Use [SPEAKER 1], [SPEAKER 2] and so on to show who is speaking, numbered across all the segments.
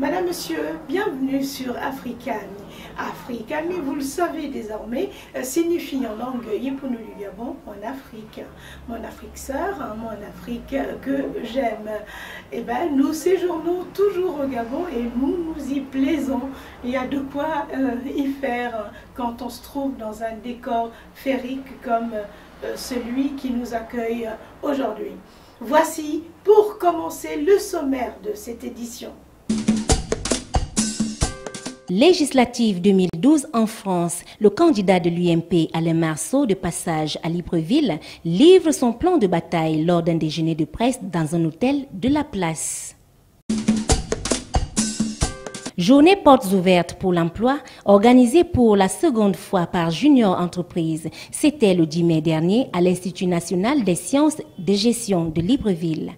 [SPEAKER 1] Madame, Monsieur, bienvenue sur Africami. Africami, vous le savez désormais, signifie en langue yipunu du Gabon, mon Afrique sœur, mon Afrique que j'aime. Eh bien, nous séjournons toujours au Gabon et nous y plaisons. Il y a de quoi y faire quand on se trouve dans un décor féerique comme celui qui nous accueille aujourd'hui. Voici, pour commencer, le sommaire de cette édition.
[SPEAKER 2] Législative 2012 en France, le candidat de l'UMP, Alain Marceau, de passage à Libreville, livre son plan de bataille lors d'un déjeuner de presse dans un hôtel de la place. Journée portes ouvertes pour l'emploi, organisée pour la seconde fois par Junior Entreprise. C'était le 10 mai dernier à l'Institut national des sciences de gestion de Libreville.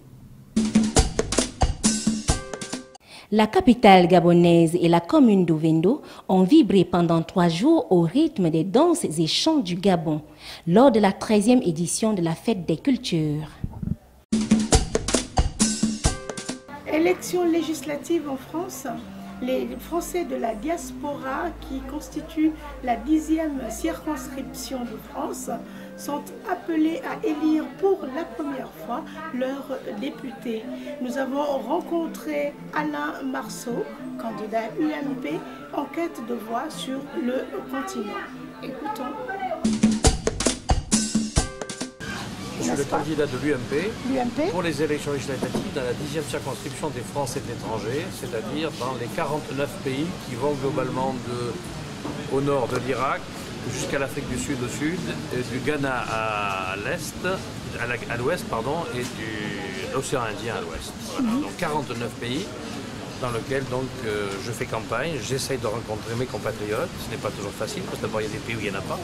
[SPEAKER 2] La capitale gabonaise et la commune d'Ovendo ont vibré pendant 3 jours au rythme des danses et chants du Gabon, lors de la 13e édition de la Fête des Cultures.
[SPEAKER 1] Élections législatives en France. Les Français de la diaspora qui constituent la 10e circonscription de France sont appelés à élire pour la première fois leurs députés. Nous avons rencontré Alain Marceau, candidat UMP, en quête de voix sur le continent. Écoutons.
[SPEAKER 3] Je suis le candidat de l'UMP pour les élections législatives dans la 10e circonscription des Français de l'étranger, c'est-à-dire dans les 49 pays qui vont globalement au nord de l'Irak jusqu'à l'Afrique du Sud au sud, et du Ghana à l'est, à l'ouest pardon, et de l'océan Indien à l'ouest. Voilà, donc 49 pays dans lesquels donc je fais campagne, j'essaye de rencontrer mes compatriotes. Ce n'est pas toujours facile parce que d'abord il y a des pays où il n'y en a pas.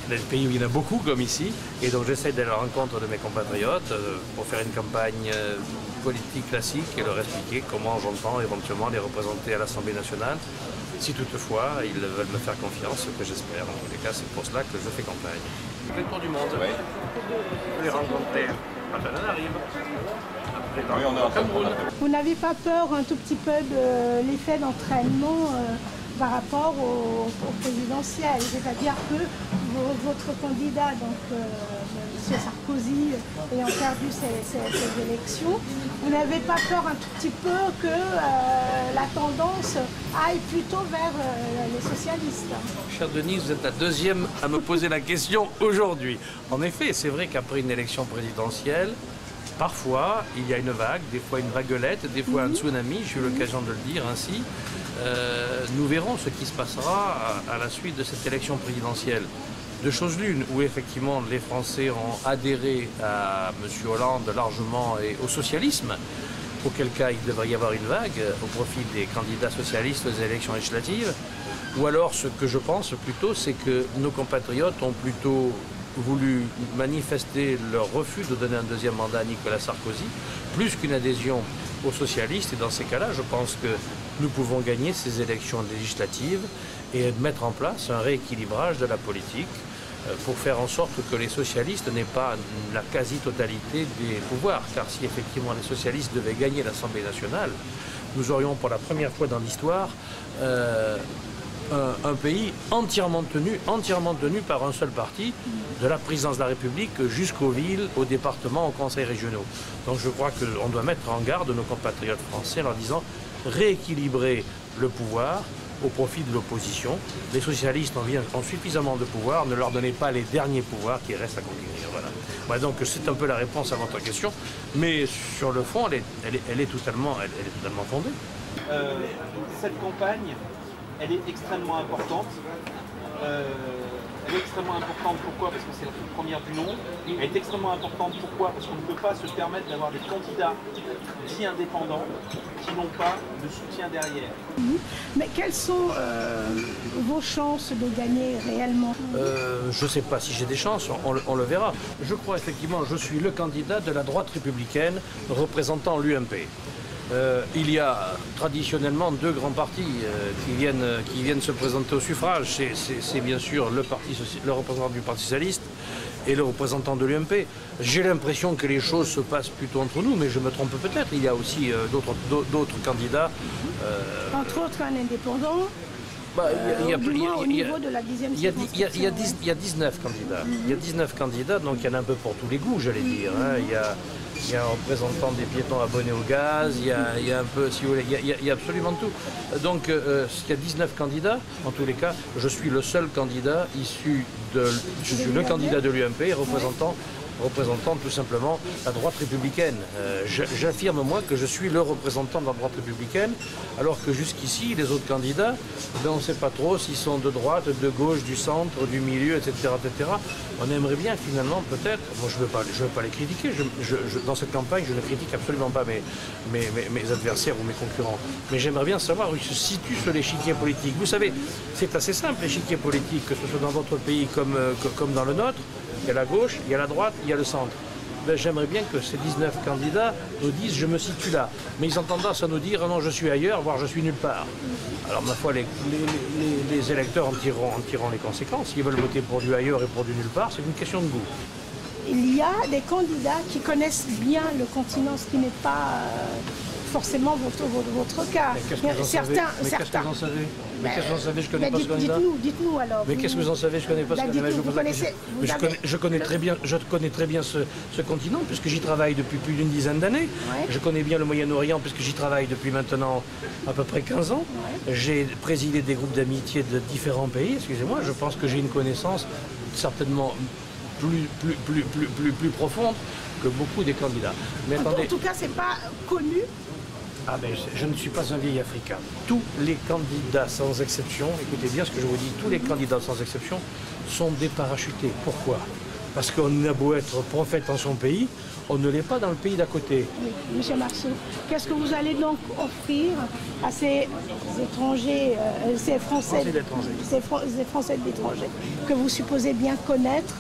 [SPEAKER 3] Il y a des pays où il y en a beaucoup, comme ici, et donc j'essaie d'aller à la rencontre de mes compatriotes pour faire une campagne politique classique et leur expliquer comment j'entends éventuellement les représenter à l'Assemblée nationale, si toutefois ils veulent me faire confiance, ce que j'espère. En tous les cas, c'est pour cela que je fais campagne. Je fais le tour du monde, oui. Je les rencontrer quand on arrive.
[SPEAKER 1] Vous n'avez pas peur un tout petit peu de l'effet d'entraînement par rapport au présidentiel, c'est-à-dire que votre candidat, donc M. Sarkozy, ayant perdu ces élections, vous n'avez pas peur un tout petit peu que la tendance aille plutôt vers les socialistes?
[SPEAKER 3] Cher Denis, vous êtes la deuxième à me poser la question aujourd'hui. En effet, c'est vrai qu'après une élection présidentielle, parfois il y a une vague, des fois une vaguelette, des fois un tsunami, j'ai eu l'occasion de le dire ainsi. Nous verrons ce qui se passera à la suite de cette élection présidentielle. Deux choses l'une, où effectivement les Français ont adhéré à M. Hollande largement et au socialisme, auquel cas il devrait y avoir une vague au profit des candidats socialistes aux élections législatives. Ou alors ce que je pense plutôt, c'est que nos compatriotes ont plutôt voulu manifester leur refus de donner un deuxième mandat à Nicolas Sarkozy, plus qu'une adhésion aux socialistes. Et dans ces cas-là, je pense que nous pouvons gagner ces élections législatives et mettre en place un rééquilibrage de la politique pour faire en sorte que les socialistes n'aient pas la quasi-totalité des pouvoirs. Car si effectivement les socialistes devaient gagner l'Assemblée nationale, nous aurions pour la première fois dans l'histoire un pays entièrement tenu par un seul parti, de la présidence de la République jusqu'aux villes, aux départements, aux conseils régionaux. Donc je crois qu'on doit mettre en garde nos compatriotes français en leur disant rééquilibrer le pouvoir au profit de l'opposition. Les socialistes ont suffisamment de pouvoir, ne leur donnez pas les derniers pouvoirs qui restent à conquérir. Voilà. Donc c'est un peu la réponse à votre question, mais sur le fond, elle est totalement fondée.
[SPEAKER 4] Cette campagne, elle est extrêmement importante. Elle est extrêmement importante, pourquoi? Parce que c'est la toute première du nom. Elle est extrêmement importante, pourquoi? Parce qu'on ne peut pas se permettre d'avoir des candidats dits indépendants qui n'ont pas de soutien derrière.
[SPEAKER 1] Mais quelles sont vos chances de gagner réellement?
[SPEAKER 3] Je ne sais pas si j'ai des chances, on le verra. Je crois effectivement, je suis le candidat de la droite républicaine représentant l'UMP. Il y a traditionnellement deux grands partis qui viennent se présenter au suffrage. C'est bien sûr le représentant du Parti socialiste et le représentant de l'UMP. J'ai l'impression que les choses se passent plutôt entre nous, mais je me trompe peut-être. Il y a aussi d'autres candidats.
[SPEAKER 1] Entre autres, un indépendant. Au niveau de la 10e circonscription.
[SPEAKER 3] Il y a 19 candidats. Il y a 19 candidats, donc il y en a un peu pour tous les goûts, j'allais dire. Hein. Il y a un représentant des piétons abonnés au gaz, il y a un peu, si vous voulez, il y a absolument tout. Donc il y a 19 candidats, en tous les cas, je suis le seul candidat issu je suis le candidat de l'UMP, représentant tout simplement la droite républicaine. J'affirme moi que je suis le représentant de la droite républicaine, alors que jusqu'ici, les autres candidats, on ne sait pas trop s'ils sont de droite, de gauche, du centre, du milieu, etc. etc. On aimerait bien finalement peut-être, moi je ne veux pas les critiquer, dans cette campagne je ne critique absolument pas mes adversaires ou mes concurrents, mais j'aimerais bien savoir où ils se situent sur l'échiquier politique. Vous savez, c'est assez simple l'échiquier politique, que ce soit dans votre pays comme dans le nôtre. Il y a la gauche, il y a la droite, il y a le centre. Ben, j'aimerais bien que ces 19 candidats nous disent « je me situe là ». Mais ils ont tendance à nous dire « non, je suis ailleurs, voire je suis nulle part ». Alors ma foi, les électeurs en tireront les conséquences. S'ils veulent voter pour du ailleurs et pour du nulle part, c'est une question de goût.
[SPEAKER 1] Il y a des candidats qui connaissent bien le continent, ce qui n'est pas forcément votre cas.
[SPEAKER 3] Qu'est-ce que vous en savez? Mais qu'est-ce que vous en savez? Je ne connais pas ce candidat.
[SPEAKER 1] Dites-nous alors.
[SPEAKER 3] Mais qu'est-ce que vous en savez? Je ne connais pas ce candidat. Je connais très bien ce continent, puisque j'y travaille depuis plus d'une dizaine d'années. Ouais. Je connais bien le Moyen-Orient, puisque j'y travaille depuis maintenant à peu près 15 ans. Ouais. J'ai présidé des groupes d'amitié de différents pays. Excusez-moi, je pense que j'ai une connaissance certainement plus profonde que beaucoup des candidats. Mais attendez.
[SPEAKER 1] En tout cas, c'est pas connu.
[SPEAKER 3] Ah ben, je ne suis pas un vieil Africain. Tous les candidats, sans exception, écoutez bien ce que je vous dis, tous les candidats, sans exception, sont déparachutés. Pourquoi? Parce qu'on a beau être prophète en son pays, on ne l'est pas dans le pays d'à côté.
[SPEAKER 1] Oui, Monsieur Marceau, qu'est-ce que vous allez donc offrir à ces étrangers, ces Français de l'étranger, que vous supposez bien connaître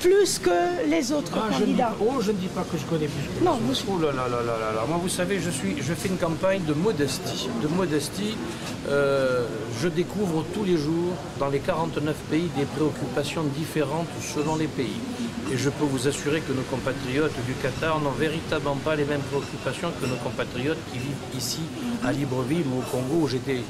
[SPEAKER 1] plus que les autres candidats?
[SPEAKER 3] Je ne dis pas que je connais plus que les autres. Oh là là là là là. Moi, vous savez, je fais une campagne de modestie. Je découvre tous les jours, dans les 49 pays, des préoccupations différentes selon les pays. Et je peux vous assurer que nos compatriotes du Qatar n'ont véritablement pas les mêmes préoccupations que nos compatriotes qui vivent ici, à Libreville ou au Congo, où j'étais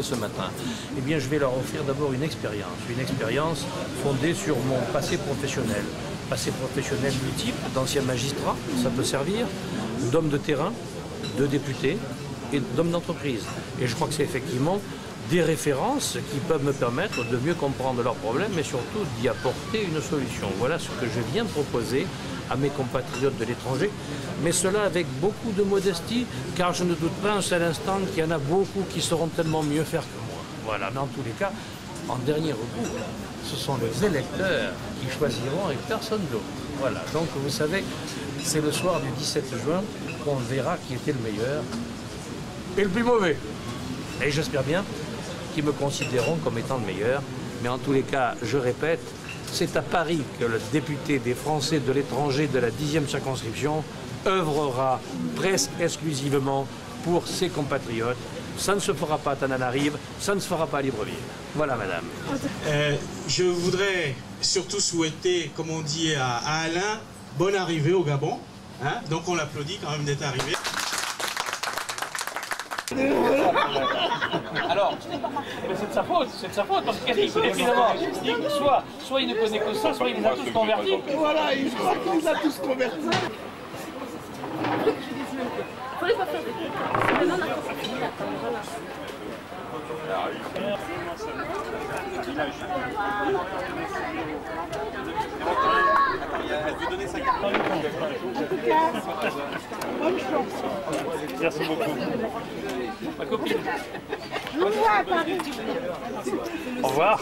[SPEAKER 3] ce matin. Eh bien, je vais leur offrir d'abord une expérience fondée sur mon passé professionnel multiple, d'ancien magistrat, ça peut servir, d'homme de terrain, de député et d'homme d'entreprise. Et je crois que c'est effectivement des références qui peuvent me permettre de mieux comprendre leurs problèmes, mais surtout d'y apporter une solution. Voilà ce que je viens de proposer à mes compatriotes de l'étranger, mais cela avec beaucoup de modestie, car je ne doute pas un seul instant qu'il y en a beaucoup qui sauront tellement mieux faire que moi. Voilà, mais en tous les cas, en dernier recours, ce sont les électeurs qui choisiront et personne d'autre. Voilà, donc vous savez, c'est le soir du 17 juin qu'on verra qui était le meilleur et le plus mauvais. Et j'espère bien qu'ils me considéreront comme étant le meilleur. Mais en tous les cas, je répète, c'est à Paris que le député des Français de l'étranger de la 10e circonscription œuvrera presque exclusivement pour ses compatriotes. Ça ne se fera pas à Tananarive, ça ne se fera pas à Libreville. Voilà, madame.
[SPEAKER 5] Je voudrais surtout souhaiter, comme on dit à Alain, bonne arrivée au Gabon. Hein? Donc on l'applaudit quand même d'être arrivé.
[SPEAKER 4] Alors, c'est de sa faute, parce qu'il connaît évidemment. Soit il ne connaît que ça, soit il les a tous convertis.
[SPEAKER 5] Voilà, je crois qu'il les a tous convertis.
[SPEAKER 6] Il ne faut pas faire des trucs. Maintenant, on a compris. Voilà.
[SPEAKER 4] Elle veut donner sa carte.
[SPEAKER 3] Merci beaucoup.
[SPEAKER 4] Ma copine.
[SPEAKER 1] Je vous vois à Paris.
[SPEAKER 3] Au revoir.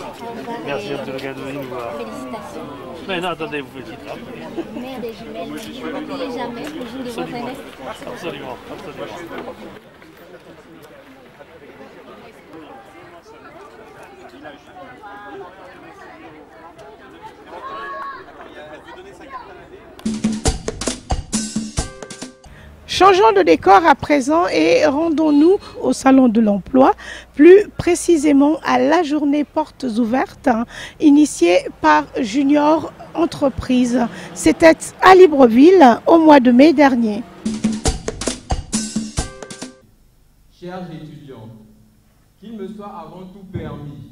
[SPEAKER 3] Merci en tout cas de venir nous voir.
[SPEAKER 6] Félicitations.
[SPEAKER 3] Mais non, attendez, vous petit drame.
[SPEAKER 6] Mère des jumelles. N'oubliez jamais le jour de votre naissance.
[SPEAKER 3] Absolument.
[SPEAKER 1] Changeons de décor à présent et rendons-nous au Salon de l'Emploi, plus précisément à la journée Portes Ouvertes, initiée par Junior Entreprise. C'était à Libreville au mois de mai dernier.
[SPEAKER 7] Chers étudiants, qu'il me soit avant tout permis,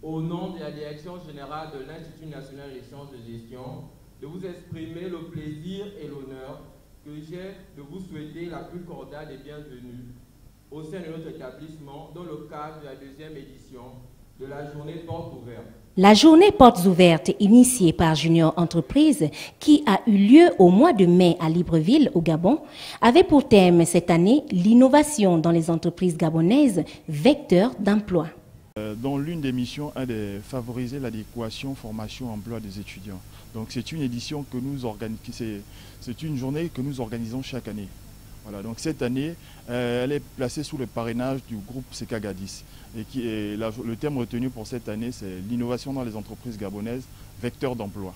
[SPEAKER 7] au nom de la Direction générale de l'Institut national des sciences de gestion, de vous exprimer le plaisir et l'honneur que j'ai de vous souhaiter la plus cordiale des bienvenues au sein de notre établissement dans le cadre de la deuxième édition de la journée Portes Ouvertes.
[SPEAKER 2] La journée Portes Ouvertes, initiée par Junior Entreprise, qui a eu lieu au mois de mai à Libreville, au Gabon, avait pour thème cette année l'innovation dans les entreprises gabonaises, vecteur d'emploi.
[SPEAKER 8] Dans l'une des missions, est de favoriser l'adéquation formation-emploi des étudiants. Donc c'est une édition que nous organisons, c'est une journée que nous organisons chaque année. Voilà, donc cette année, elle est placée sous le parrainage du groupe Sekagadis. Et le thème retenu pour cette année, c'est l'innovation dans les entreprises gabonaises, vecteur d'emploi.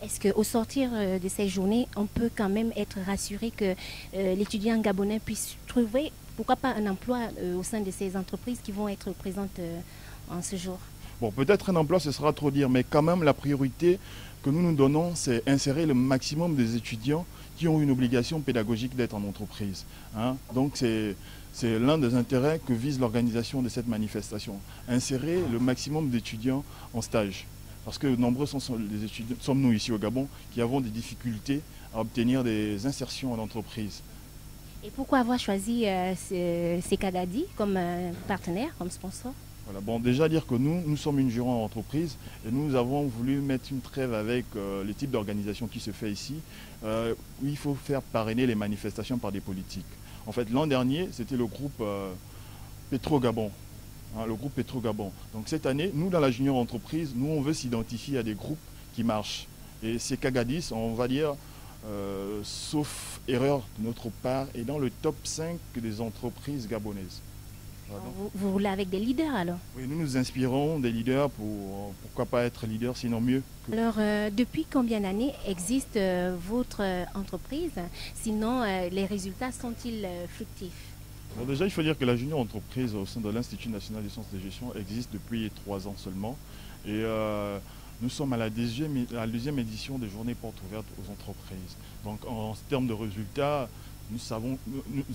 [SPEAKER 2] Est-ce qu'au sortir de ces journées, on peut quand même être rassuré que l'étudiant gabonais puisse trouver, pourquoi pas, un emploi au sein de ces entreprises qui vont être présentes en ce jour?
[SPEAKER 8] Bon, peut-être un emploi, ce sera trop dire, mais quand même la priorité que nous nous donnons, c'est insérer le maximum des étudiants qui ont une obligation pédagogique d'être en entreprise. Hein. Donc c'est l'un des intérêts que vise l'organisation de cette manifestation. Insérer le maximum d'étudiants en stage. Parce que nombreux sommes-nous ici au Gabon qui avons des difficultés à obtenir des insertions en entreprise.
[SPEAKER 2] Et pourquoi avoir choisi Sekagadis comme partenaire, comme sponsor?
[SPEAKER 8] Voilà, bon, déjà dire que nous sommes une gérante entreprise et nous avons voulu mettre une trêve avec les types d'organisation qui se fait ici, où il faut faire parrainer les manifestations par des politiques. En fait, l'an dernier, c'était le groupe Petro-Gabon. Le groupe Petro-Gabon. Donc cette année, nous, dans la junior entreprise, nous, on veut s'identifier à des groupes qui marchent. Et Sekagadis, on va dire, sauf erreur de notre part, est dans le top 5 des entreprises gabonaises.
[SPEAKER 2] Voilà. Vous roulez avec des leaders alors? Oui,
[SPEAKER 8] nous nous inspirons des leaders pour, pourquoi pas être leader, sinon mieux.
[SPEAKER 2] Alors, depuis combien d'années existe votre entreprise? Sinon, les résultats sont-ils fructifs?
[SPEAKER 8] Bon, déjà, il faut dire que la junior entreprise au sein de l'Institut national des sciences de gestion existe depuis 3 ans seulement. Et nous sommes à la deuxième édition des journées portes ouvertes aux entreprises. Donc, en termes de résultats, nous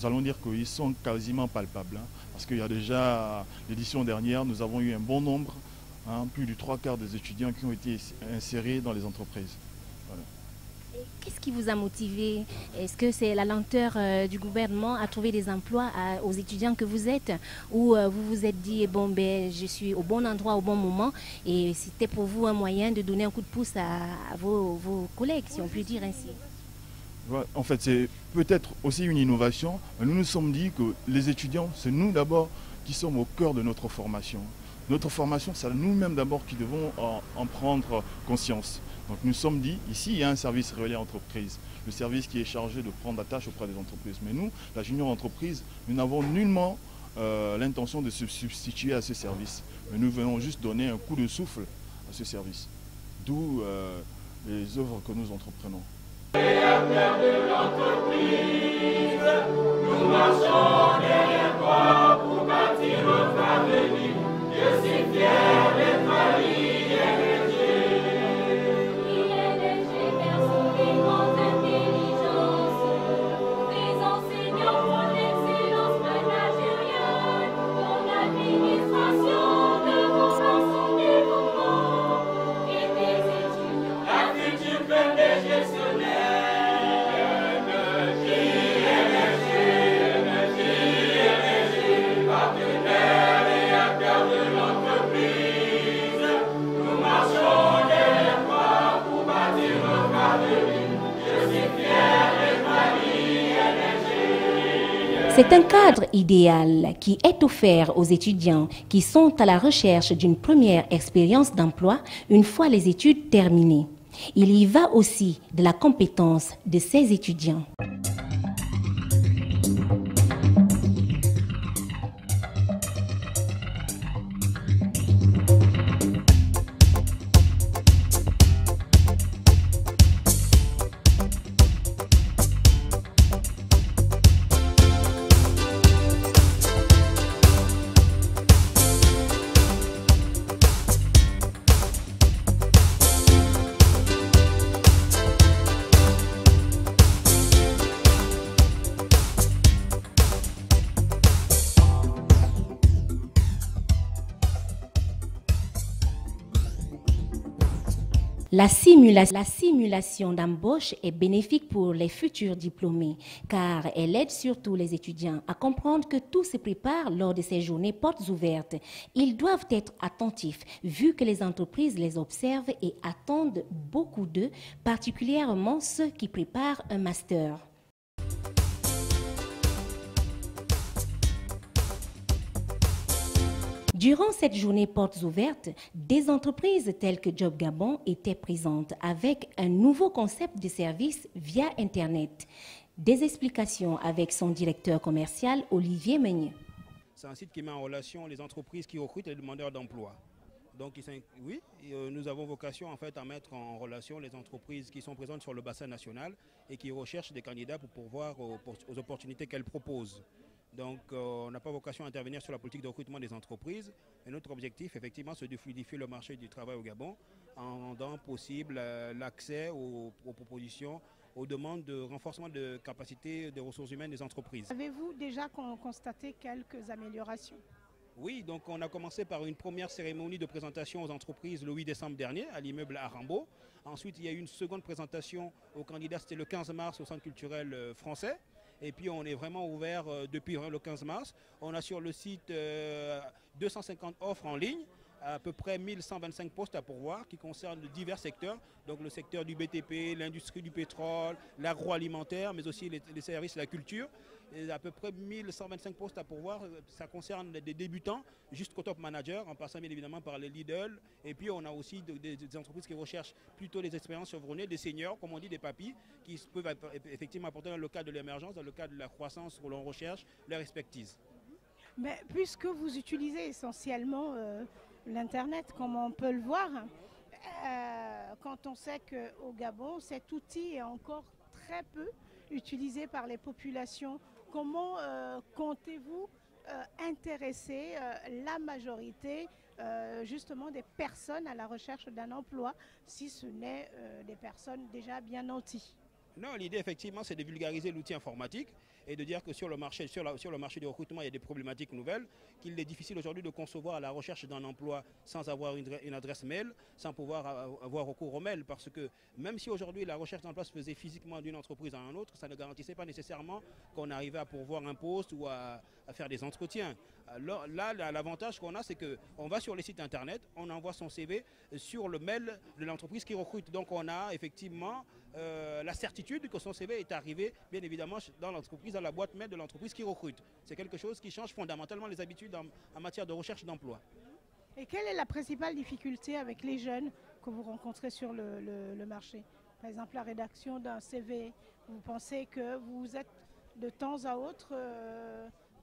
[SPEAKER 8] allons dire qu'ils sont quasiment palpables. Hein, parce qu'il y a déjà, l'édition dernière, nous avons eu un bon nombre, hein, plus du 3/4 des étudiants qui ont été insérés dans les entreprises. Voilà.
[SPEAKER 2] Qu'est-ce qui vous a motivé? Est-ce que c'est la lenteur du gouvernement à trouver des emplois aux étudiants que vous êtes? Ou vous vous êtes dit, bon, ben, je suis au bon endroit au bon moment, et c'était pour vous un moyen de donner un coup de pouce à vos collègues, si on peut dire ainsi?
[SPEAKER 8] En fait, c'est peut-être aussi une innovation. Nous nous sommes dit que les étudiants, c'est nous d'abord qui sommes au cœur de notre formation. Notre formation, c'est nous-mêmes d'abord qui devons en prendre conscience. Donc nous nous sommes dit, ici, il y a un service relais entreprise, le service qui est chargé de prendre la tâche auprès des entreprises. Mais nous, la junior entreprise, nous n'avons nullement l'intention de se substituer à ce service. Mais nous venons juste donner un coup de souffle à ce service. D'où les œuvres que nous entreprenons.
[SPEAKER 9] Créateur de l'entreprise, nous marchons derrière toi pour bâtir notre avenir. Je suis fier d'être à l'ING. L'ING berceau des grandes intelligences, des enseignants pour l'excellence managériale, ton administration devant son développement et des étudiants. La future pleine des gestionnaires.
[SPEAKER 2] C'est un cadre idéal qui est offert aux étudiants qui sont à la recherche d'une première expérience d'emploi une fois les études terminées. Il y va aussi de la compétence de ces étudiants. La simulation d'embauche est bénéfique pour les futurs diplômés car elle aide surtout les étudiants à comprendre que tout se prépare lors de ces journées portes ouvertes. Ils doivent être attentifs vu que les entreprises les observent et attendent beaucoup d'eux, particulièrement ceux qui préparent un master. Durant cette journée portes ouvertes, des entreprises telles que Job Gabon étaient présentes avec un nouveau concept de service via Internet. Des explications avec son directeur commercial, Olivier Meunier.
[SPEAKER 10] C'est un site qui met en relation les entreprises qui recrutent et les demandeurs d'emploi. Donc oui, nous avons vocation en fait à mettre en relation les entreprises qui sont présentes sur le bassin national et qui recherchent des candidats pour pourvoir aux opportunités qu'elles proposent. Donc on n'a pas vocation à intervenir sur la politique de recrutement des entreprises. Et notre objectif, effectivement, c'est de fluidifier le marché du travail au Gabon en rendant possible l'accès aux propositions, aux demandes de renforcement de capacité des ressources humaines des entreprises.
[SPEAKER 1] Avez-vous déjà constaté quelques améliorations?
[SPEAKER 10] Oui, donc on a commencé par une première cérémonie de présentation aux entreprises le 8 décembre dernier à l'immeuble Arambo. Ensuite, il y a eu une seconde présentation aux candidats, c'était le 15 mars au Centre culturel français. Et puis on est vraiment ouvert depuis le 15 mars. On a sur le site 250 offres en ligne, à peu près 1125 postes à pourvoir qui concernent divers secteurs. Donc le secteur du BTP, l'industrie du pétrole, l'agroalimentaire, mais aussi les services, la culture. Et à peu près 1125 postes à pourvoir. Ça concerne des débutants jusqu'au top manager, en passant bien évidemment par les leaders. Et puis on a aussi des entreprises qui recherchent plutôt des expériences chevronnées, des seniors, comme on dit, des papis, qui peuvent effectivement apporter dans le cadre de l'émergence, dans le cadre de la croissance où l'on recherche leur expertise.
[SPEAKER 1] Mais puisque vous utilisez essentiellement l'Internet, comme on peut le voir, quand on sait qu'au Gabon, cet outil est encore très peu utilisé par les populations, comment comptez-vous intéresser la majorité justement des personnes à la recherche d'un emploi, si ce n'est des personnes déjà bien nanties?
[SPEAKER 10] Non, l'idée effectivement c'est de vulgariser l'outil informatique et de dire que sur le marché du recrutement il y a des problématiques nouvelles, qu'il est difficile aujourd'hui de concevoir la recherche d'un emploi sans avoir une adresse mail, sans pouvoir avoir recours au mail, parce que même si aujourd'hui la recherche d'emploi se faisait physiquement d'une entreprise à une autre, ça ne garantissait pas nécessairement qu'on arrivait à pourvoir un poste ou à faire des entretiens. Alors, là, l'avantage qu'on a, c'est qu'on va sur les sites internet, on envoie son CV sur le mail de l'entreprise qui recrute. Donc on a effectivement la certitude que son CV est arrivé, bien évidemment, dans l'entreprise, dans la boîte mail de l'entreprise qui recrute. C'est quelque chose qui change fondamentalement les habitudes en matière de recherche d'emploi.
[SPEAKER 1] Et quelle est la principale difficulté avec les jeunes que vous rencontrez sur le marché? Par exemple, la rédaction d'un CV. Vous pensez que vous êtes de temps à autre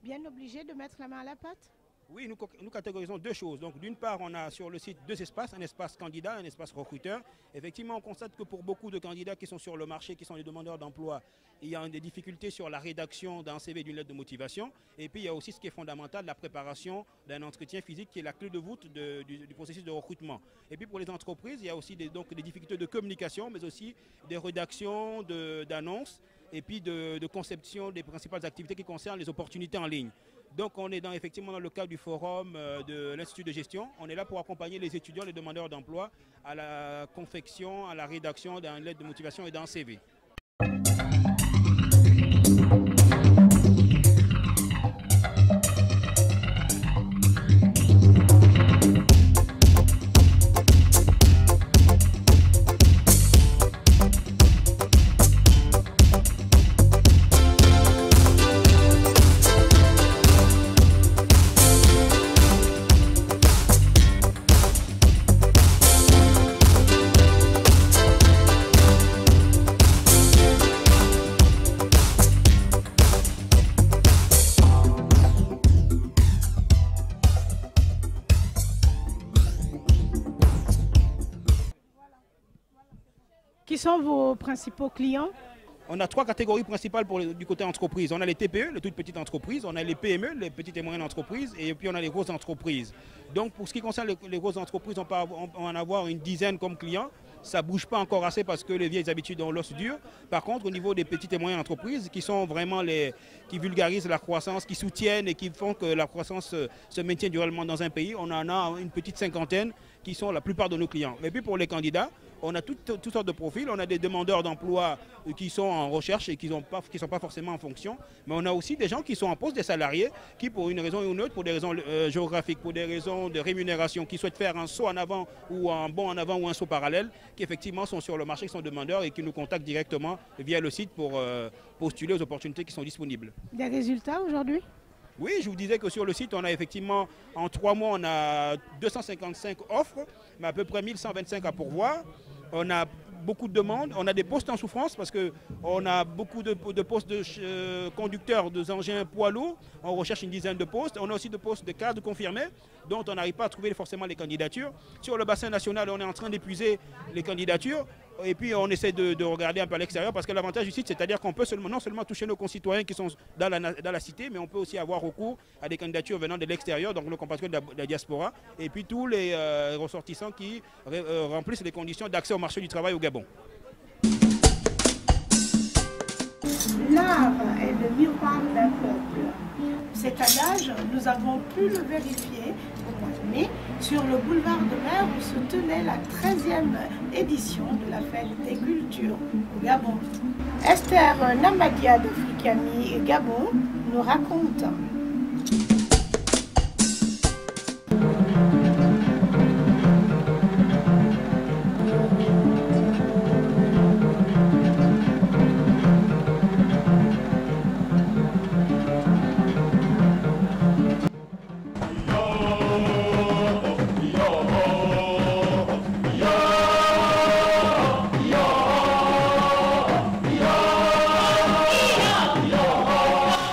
[SPEAKER 1] bien obligé de mettre la main à la pâte?
[SPEAKER 10] Oui, nous catégorisons deux choses. Donc d'une part, on a sur le site deux espaces, un espace candidat, un espace recruteur. Effectivement, on constate que pour beaucoup de candidats qui sont sur le marché, qui sont des demandeurs d'emploi, il y a des difficultés sur la rédaction d'un CV, d'une lettre de motivation. Et puis il y a aussi ce qui est fondamental, la préparation d'un entretien physique qui est la clé de voûte du processus de recrutement. Et puis pour les entreprises, il y a aussi des difficultés de communication, mais aussi des rédactions d'annonces et puis de conception des principales activités qui concernent les opportunités en ligne. Donc on est effectivement dans le cadre du forum de l'Institut de gestion. On est là pour accompagner les étudiants, les demandeurs d'emploi à la confection, à la rédaction d'une lettre de motivation et d'un CV.
[SPEAKER 1] Qui sont vos principaux clients?
[SPEAKER 10] On a trois catégories principales du côté entreprise. On a les TPE, les toutes petites entreprises, on a les PME, les petites et moyennes entreprises, et puis on a les grosses entreprises. Donc pour ce qui concerne les grosses entreprises, on peut en avoir une dizaine comme clients. Ça ne bouge pas encore assez parce que les vieilles habitudes ont l'os dur. Par contre, au niveau des petites et moyennes entreprises, qui sont vraiment qui vulgarisent la croissance, qui soutiennent et qui font que la croissance se maintienne durablement dans un pays, on en a une petite cinquantaine qui sont la plupart de nos clients. Mais puis pour les candidats, on a toutes sortes de profils. On a des demandeurs d'emploi qui sont en recherche et qui ne sont pas forcément en fonction. Mais on a aussi des gens qui sont en poste, des salariés, qui pour une raison ou une autre, pour des raisons géographiques, pour des raisons de rémunération, qui souhaitent faire un saut en avant ou un bond en avant ou un saut parallèle, qui effectivement sont sur le marché, qui sont demandeurs et qui nous contactent directement via le site pour postuler aux opportunités qui sont disponibles.
[SPEAKER 1] Des résultats aujourd'hui?
[SPEAKER 10] Oui, je vous disais que sur le site, on a effectivement, en 3 mois, on a 255 offres, mais à peu près 1125 à pourvoir. On a beaucoup de demandes, on a des postes en souffrance parce qu'on a beaucoup de postes de conducteurs de engins poids lourds. On recherche une dizaine de postes. On a aussi des postes de cadres confirmés dont on n'arrive pas à trouver forcément les candidatures. Sur le bassin national, on est en train d'épuiser les candidatures. Et puis on essaie de regarder un peu à l'extérieur parce que l'avantage du site, c'est-à-dire qu'on peut non seulement toucher nos concitoyens qui sont dans la cité, mais on peut aussi avoir recours à des candidatures venant de l'extérieur, donc nos compatriotes de la diaspora, et puis tous les ressortissants qui remplissent les conditions d'accès au marché du travail au Gabon.
[SPEAKER 1] L'art est le miroir d'un peuple. Cet adage, nous avons pu le vérifier au mois de mai sur le boulevard de Mer où se tenait la 13e édition de la fête des cultures au Gabon. Esther Namadia d'Africami Gabon nous raconte.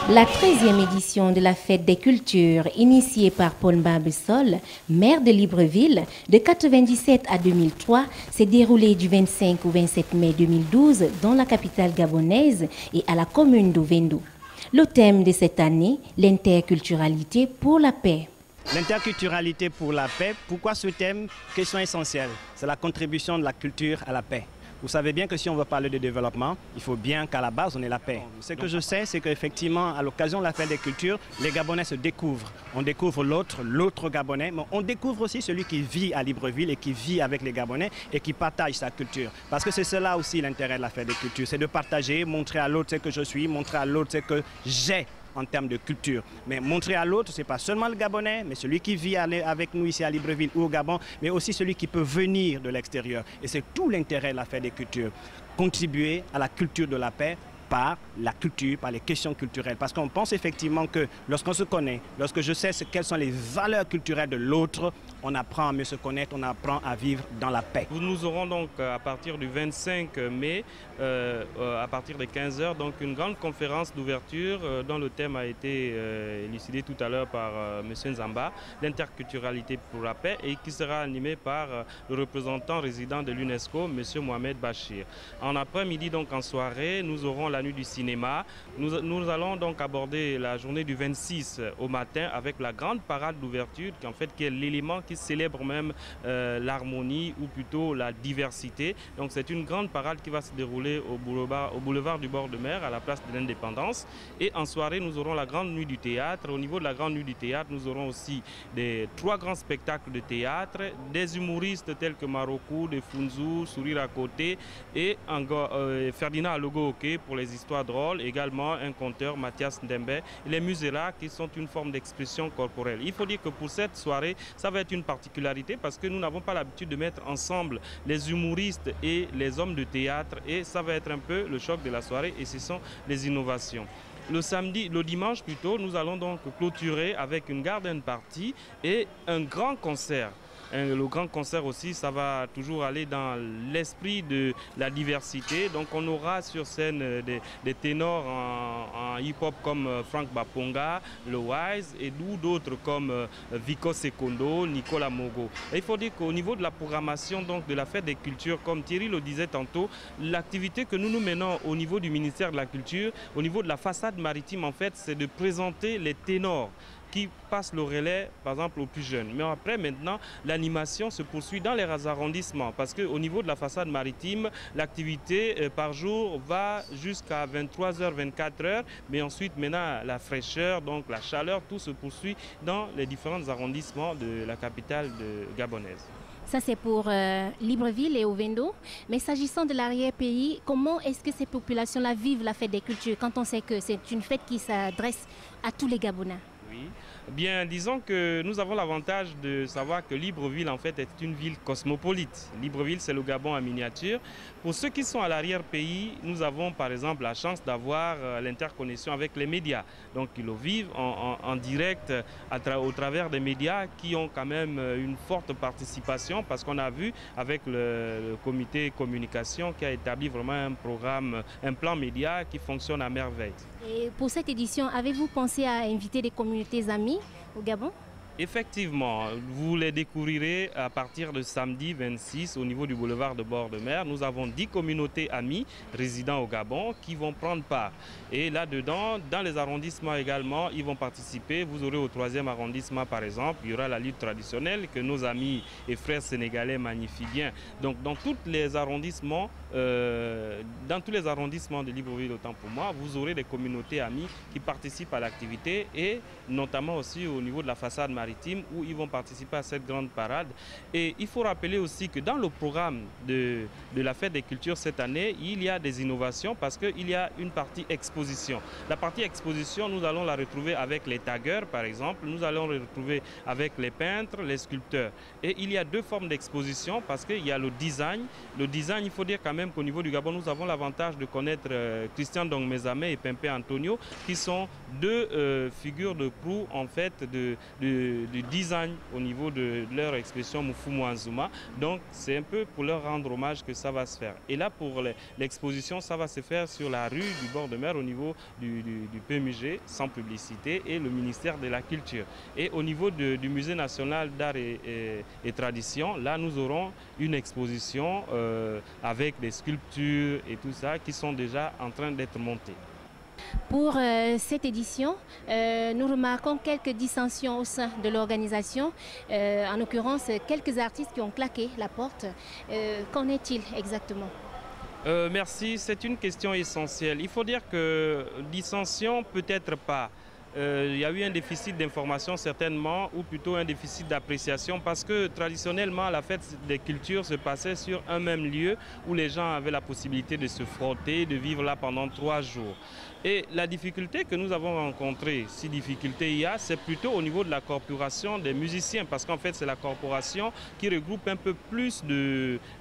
[SPEAKER 2] La 13e édition de la Fête des Cultures, initiée par Paul Mbabessol, maire de Libreville, de 1997 à 2003, s'est déroulée du 25 au 27 mai 2012 dans la capitale gabonaise et à la commune d'Ovendo. Le thème de cette année, l'interculturalité pour la paix.
[SPEAKER 11] L'interculturalité pour la paix, pourquoi ce thème? Question essentielle, c'est la contribution de la culture à la paix. Vous savez bien que si on veut parler de développement, il faut bien qu'à la base, on ait la paix. Ce que je sais, c'est qu'effectivement, à l'occasion de la fête des cultures, les Gabonais se découvrent. On découvre l'autre Gabonais, mais on découvre aussi celui qui vit à Libreville et qui vit avec les Gabonais et qui partage sa culture. Parce que c'est cela aussi l'intérêt de la fête des cultures, c'est de partager, montrer à l'autre ce que je suis, montrer à l'autre ce que j'ai en termes de culture. Mais montrer à l'autre, ce n'est pas seulement le Gabonais, mais celui qui vit avec nous ici à Libreville ou au Gabon, mais aussi celui qui peut venir de l'extérieur. Et c'est tout l'intérêt de la fête des cultures. Contribuer à la culture de la paix par la culture, par les questions culturelles. Parce qu'on pense effectivement que lorsqu'on se connaît, lorsque je sais quelles sont les valeurs culturelles de l'autre, on apprend à mieux se connaître, on apprend à vivre dans la paix.
[SPEAKER 12] Nous aurons donc à partir du 25 mai, à partir de 15 h, donc une grande conférence d'ouverture dont le thème a été élucidé tout à l'heure par M. Nzamba, l'interculturalité pour la paix, et qui sera animé par le représentant résident de l'UNESCO, M. Mohamed Bachir. En après-midi, donc en soirée, nous aurons la nuit du cinéma. Nous allons donc aborder la journée du 26 au matin avec la grande parade d'ouverture qui est l'élément qui célèbre même l'harmonie ou plutôt la diversité. Donc c'est une grande parade qui va se dérouler au boulevard du bord de mer à la place de l'Indépendance. Et en soirée, nous aurons la grande nuit du théâtre. Au niveau de la grande nuit du théâtre, nous aurons aussi 3 grands spectacles de théâtre, des humoristes tels que Marocou, de Funzu, Sourire à côté et Ferdinand Alogo-Oké pour les histoires drôles, également un conteur, Mathias Ndembe, et les muséras qui sont une forme d'expression corporelle. Il faut dire que pour cette soirée, ça va être une particularité parce que nous n'avons pas l'habitude de mettre ensemble les humoristes et les hommes de théâtre et ça va être un peu le choc de la soirée et ce sont les innovations. Le dimanche plutôt, nous allons donc clôturer avec une garden party et un grand concert. Le grand concert aussi, ça va toujours aller dans l'esprit de la diversité. Donc on aura sur scène des ténors en hip-hop comme Frank Baponga, le Wise et d'autres comme Vico Secondo, Nicolas Mogo. Et il faut dire qu'au niveau de la programmation donc, de la fête des cultures, comme Thierry le disait tantôt, l'activité que nous menons au niveau du ministère de la Culture, au niveau de la façade maritime en fait, c'est de présenter les ténors qui passe le relais, par exemple, aux plus jeunes. Mais après, maintenant, l'animation se poursuit dans les arrondissements parce qu'au niveau de la façade maritime, l'activité par jour va jusqu'à 23h, 24h, mais ensuite, maintenant, la fraîcheur, donc la chaleur, tout se poursuit dans les différents arrondissements de la capitale gabonaise.
[SPEAKER 2] Ça, c'est pour Libreville et Ovendo. Mais s'agissant de l'arrière-pays, comment est-ce que ces populations-là vivent la fête des cultures quand on sait que c'est une fête qui s'adresse à tous les Gabonais?
[SPEAKER 12] Oui. Bien, disons que nous avons l'avantage de savoir que Libreville, en fait, est une ville cosmopolite. Libreville, c'est le Gabon en miniature. Pour ceux qui sont à l'arrière-pays, nous avons, par exemple, la chance d'avoir l'interconnexion avec les médias. Donc, ils le vivent en direct au travers des médias qui ont quand même une forte participation parce qu'on a vu avec le comité communication qui a établi vraiment un programme, un plan média qui fonctionne à merveille.
[SPEAKER 2] Et pour cette édition, avez-vous pensé à inviter des communautés amies au Gabon?
[SPEAKER 12] Effectivement, vous les découvrirez à partir de samedi 26 au niveau du boulevard de bord de mer. Nous avons 10 communautés amies résidant au Gabon qui vont prendre part. Et là-dedans, dans les arrondissements également, ils vont participer. Vous aurez au 3e arrondissement par exemple, il y aura la lutte traditionnelle que nos amis et frères sénégalais magnifient bien. Donc dans tous les arrondissements de Libreville, autant pour moi, vous aurez des communautés amies qui participent à l'activité et notamment aussi au niveau de la façade maritime où ils vont participer à cette grande parade. Et il faut rappeler aussi que dans le programme de la fête des cultures cette année, il y a des innovations parce qu'il y a une partie exposition. La partie exposition, nous allons la retrouver avec les taggeurs par exemple, nous allons la retrouver avec les peintres, les sculpteurs. Et il y a 2 formes d'exposition parce qu'il y a le design. Le design, il faut dire quand même qu'au niveau du Gabon, nous avons l'avantage de connaître Christian Dongmezame et Pempe Antonio qui sont 2 figures de proue en fait du design au niveau de leur expression Mufumu Anzuma. Donc c'est un peu pour leur rendre hommage que ça va se faire. Et là pour l'exposition, ça va se faire sur la rue du bord de mer au niveau du PMUG, sans publicité, et le ministère de la Culture. Et au niveau du Musée national d'art et tradition, là nous aurons une exposition avec des sculptures et tout ça qui sont déjà en train d'être montées.
[SPEAKER 2] Pour cette édition, nous remarquons quelques dissensions au sein de l'organisation, en l'occurrence quelques artistes qui ont claqué la porte. Qu'en est-il exactement?
[SPEAKER 12] Merci, c'est une question essentielle. Il faut dire que dissension peut-être pas. Il y a eu un déficit d'information certainement, ou plutôt un déficit d'appréciation, parce que traditionnellement la fête des cultures se passait sur un même lieu où les gens avaient la possibilité de se frotter, de vivre là pendant 3 jours. Et la difficulté que nous avons rencontrée, si difficulté il y a, c'est plutôt au niveau de la corporation des musiciens, parce qu'en fait c'est la corporation qui regroupe un peu plus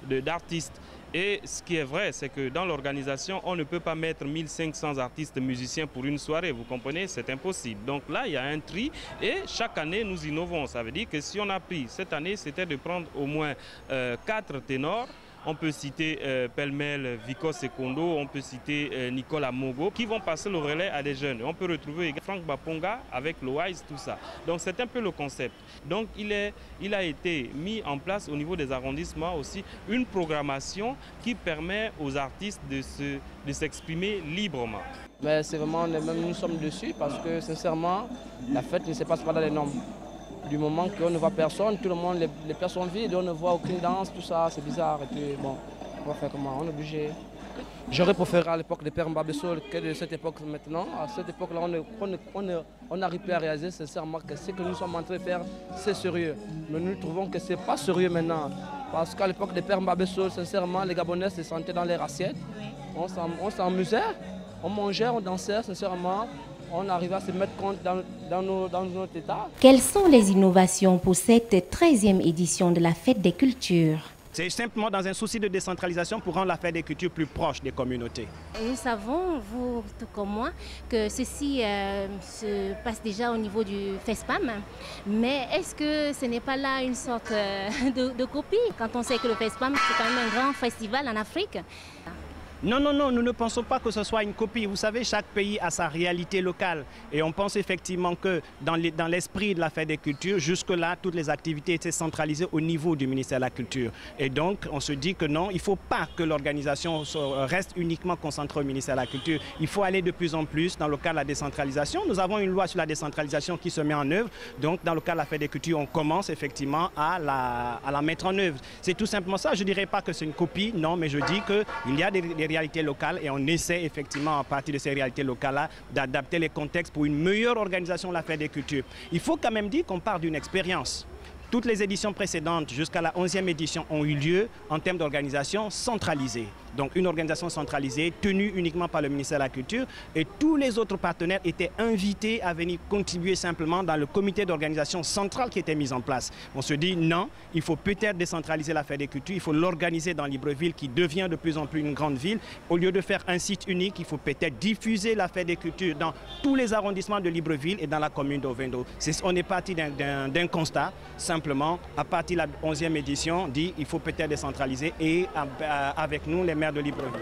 [SPEAKER 12] d'artistes. Et ce qui est vrai, c'est que dans l'organisation, on ne peut pas mettre 1500 artistes musiciens pour une soirée, vous comprenez, c'est impossible. Donc là, il y a un tri et chaque année, nous innovons. Ça veut dire que si on a pris, cette année, c'était de prendre au moins 4 ténors. On peut citer pêle-mêle Vico Secondo, on peut citer Nicolas Mogo, qui vont passer le relais à des jeunes. On peut retrouver Franck Baponga avec Loïs, tout ça. Donc c'est un peu le concept. Donc il a été mis en place au niveau des arrondissements aussi une programmation qui permet aux artistes de s'exprimer librement.
[SPEAKER 13] Mais c'est vraiment, nous sommes dessus parce que sincèrement, la fête ne se passe pas dans les normes. Du moment qu'on ne voit personne, tout le monde, les personnes vides, on ne voit aucune danse, tout ça, c'est bizarre. Et puis bon, on va faire comment? On est obligé. J'aurais préféré à l'époque de Père Mbabessol que de cette époque maintenant. À cette époque-là, on n'arrive plus à réaliser sincèrement que ce que nous sommes en train de faire, c'est sérieux. Mais nous trouvons que ce n'est pas sérieux maintenant. Parce qu'à l'époque de Père Mbabessol, sincèrement, les Gabonais se sentaient dans leurs assiettes. On s'amusait, on mangeait, on dansait, sincèrement. On arrive à se mettre compte dans notre état.
[SPEAKER 2] Quelles sont les innovations pour cette 13e édition de la Fête des Cultures?
[SPEAKER 11] C'est simplement dans un souci de décentralisation pour rendre la Fête des Cultures plus proche des communautés.
[SPEAKER 2] Nous savons, vous tout comme moi, que ceci se passe déjà au niveau du FESPAM. Mais est-ce que ce n'est pas là une sorte de copie? Quand on sait que le FESPAM, c'est quand même un grand festival en Afrique.
[SPEAKER 11] Non, non, non, nous ne pensons pas que ce soit une copie. Vous savez, chaque pays a sa réalité locale. Et on pense effectivement que dans l'esprit de la Fête des Cultures, jusque-là, toutes les activités étaient centralisées au niveau du ministère de la Culture. Et donc, on se dit que non, il ne faut pas que l'organisation reste uniquement concentrée au ministère de la Culture. Il faut aller de plus en plus dans le cadre de la décentralisation. Nous avons une loi sur la décentralisation qui se met en œuvre. Donc, dans le cadre de la Fête des Cultures, on commence effectivement à la mettre en œuvre. C'est tout simplement ça. Je ne dirais pas que c'est une copie, non, mais je dis qu'il y a des réalités locales et on essaie effectivement à partir de ces réalités locales-là d'adapter les contextes pour une meilleure organisation de la Fête des Cultures. Il faut quand même dire qu'on part d'une expérience. Toutes les éditions précédentes jusqu'à la 11e édition ont eu lieu en termes d'organisation centralisée. Donc une organisation centralisée tenue uniquement par le ministère de la Culture et tous les autres partenaires étaient invités à venir contribuer simplement dans le comité d'organisation central qui était mis en place. On se dit non, il faut peut-être décentraliser la Fête des Cultures, il faut l'organiser dans Libreville qui devient de plus en plus une grande ville. Au lieu de faire un site unique, il faut peut-être diffuser la Fête des Cultures dans tous les arrondissements de Libreville et dans la commune d'Ovendo. On est parti d'un constat, simplement à partir de la 11e édition, dit il faut peut-être décentraliser et avec nous les maires de Libreville.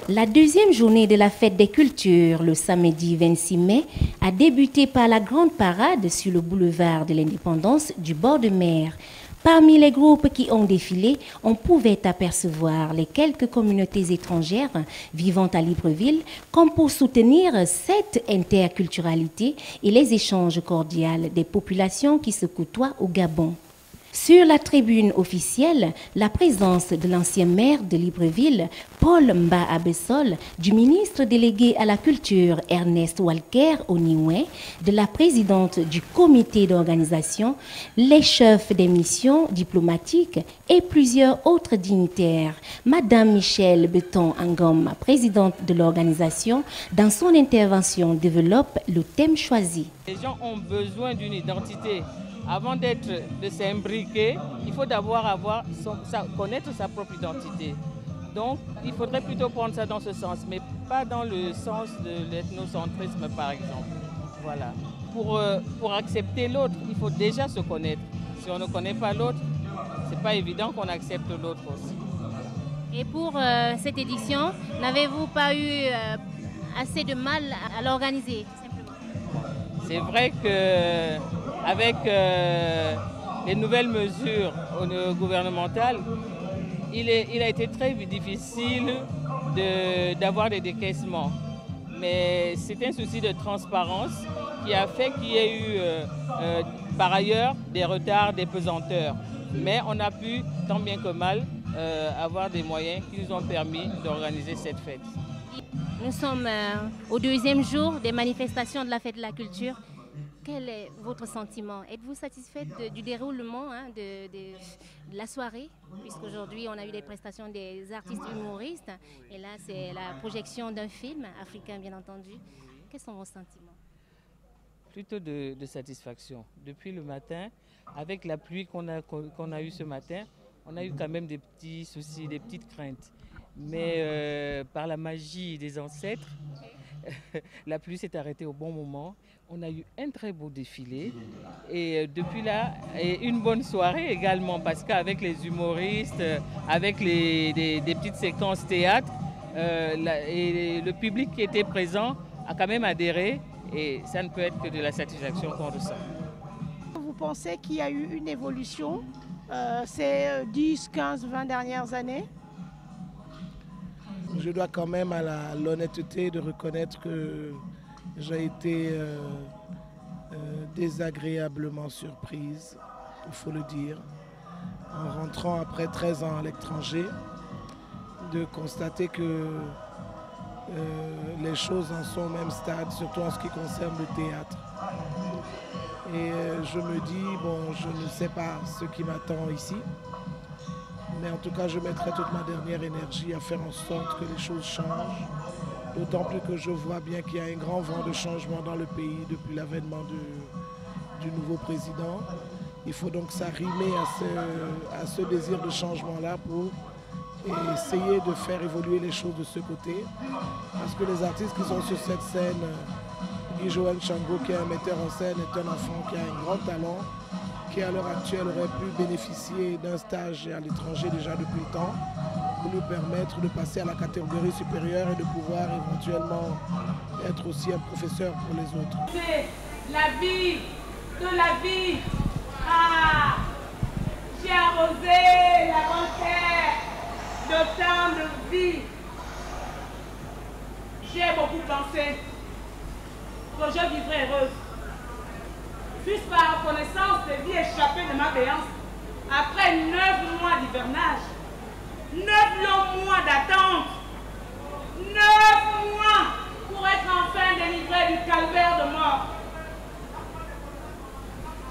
[SPEAKER 2] La deuxième journée de la Fête des Cultures, le samedi 26 mai, a débuté par la grande parade sur le boulevard de l'Indépendance du bord de mer. Parmi les groupes qui ont défilé, on pouvait apercevoir les quelques communautés étrangères vivant à Libreville, comme pour soutenir cette interculturalité et les échanges cordiaux des populations qui se côtoient au Gabon. Sur la tribune officielle, la présence de l'ancien maire de Libreville, Paul Mba Abessol, du ministre délégué à la culture Ernest Walker Onioué, de la présidente du comité d'organisation, les chefs des missions diplomatiques et plusieurs autres dignitaires. Madame Michelle Beton-Angom, présidente de l'organisation, dans son intervention développe le thème choisi.
[SPEAKER 14] Les gens ont besoin d'une identité. Avant de s'imbriquer, il faut d'abord connaître sa propre identité. Donc, il faudrait plutôt prendre ça dans ce sens, mais pas dans le sens de l'ethnocentrisme, par exemple. Voilà. Pour accepter l'autre, il faut déjà se connaître. Si on ne connaît pas l'autre, c'est pas évident qu'on accepte l'autre aussi.
[SPEAKER 15] Et pour cette édition, n'avez-vous pas eu assez de mal à l'organiser?
[SPEAKER 14] C'est vrai qu'avec les nouvelles mesures gouvernementales, il a été très difficile d'avoir des décaissements. Mais c'est un souci de transparence qui a fait qu'il y ait eu par ailleurs des retards, des pesanteurs. Mais on a pu, tant bien que mal, avoir des moyens qui nous ont permis d'organiser cette fête.
[SPEAKER 15] Nous sommes au deuxième jour des manifestations de la Fête de la Culture. Quel est votre sentiment? Êtes-vous satisfaite du déroulement de la soirée? Puisqu'aujourd'hui, on a eu les prestations des artistes humoristes. Et là, c'est la projection d'un film africain, bien entendu. Quels sont vos sentiments?
[SPEAKER 14] Plutôt de satisfaction. Depuis le matin, avec la pluie qu'on a eue ce matin, on a eu quand même des petits soucis, des petites craintes. Mais par la magie des ancêtres, la pluie s'est arrêtée au bon moment. On a eu un très beau défilé et depuis là, une bonne soirée également parce qu'avec les humoristes, avec des petites séquences théâtre, et le public qui était présent a quand même adhéré et ça ne peut être que de la satisfaction qu'on ressent.
[SPEAKER 1] Vous pensez qu'il y a eu une évolution ces 10, 15, 20 dernières années?
[SPEAKER 16] Je dois quand même à l'honnêteté de reconnaître que j'ai été désagréablement surprise, il faut le dire, en rentrant après 13 ans à l'étranger, de constater que les choses en sont au même stade, surtout en ce qui concerne le théâtre. Et je me dis, bon, je ne sais pas ce qui m'attend ici, mais en tout cas, je mettrai toute ma dernière énergie à faire en sorte que les choses changent d'autant plus que je vois bien qu'il y a un grand vent de changement dans le pays depuis l'avènement du nouveau président. Il faut donc s'arrimer à ce désir de changement-là pour essayer de faire évoluer les choses de ce côté. Parce que les artistes qui sont sur cette scène, Guy Joël Chango, qui est un metteur en scène, est un enfant qui a un grand talent, qui à l'heure actuelle aurait pu bénéficier d'un stage à l'étranger déjà depuis le temps, pour lui permettre de passer à la catégorie supérieure et de pouvoir éventuellement être aussi un professeur pour les autres.
[SPEAKER 17] C'est la vie de la vie. Ah, j'ai arrosé la banquette de temps de vie. J'ai beaucoup pensé que je vivrais heureuse. Fût-ce par reconnaissance des vies échappées de ma béance, après 9 mois d'hivernage, 9 longs mois d'attente, 9 mois pour être enfin délivré du calvaire de mort.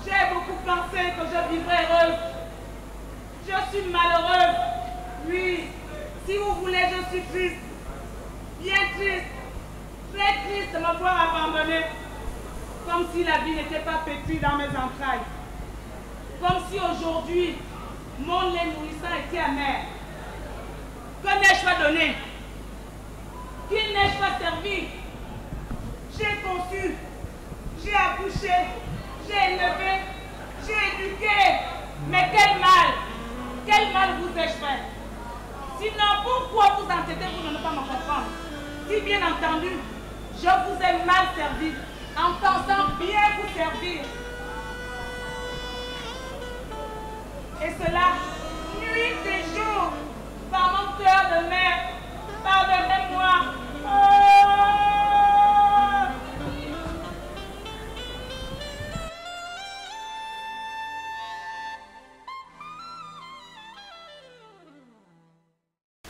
[SPEAKER 17] J'ai beaucoup pensé que je vivrais heureuse. Je suis malheureuse. Oui, si vous voulez, je suis triste. Bien triste. Très triste de me voir abandonnée. Comme si la vie n'était pas pétrie dans mes entrailles. Comme si aujourd'hui, mon lait nourrissant était amer. Que n'ai-je pas donné? Qui n'ai-je pas servi? J'ai conçu, j'ai accouché, j'ai élevé, j'ai éduqué. Mais quel mal vous ai-je fait? Sinon, pourquoi vous entêtez pour ne pas me comprendre? Si bien entendu, je vous ai mal servi, en pensant bien vous servir. Et cela, nuit et jour, par mon cœur de mère, pardonnez-moi. Oh!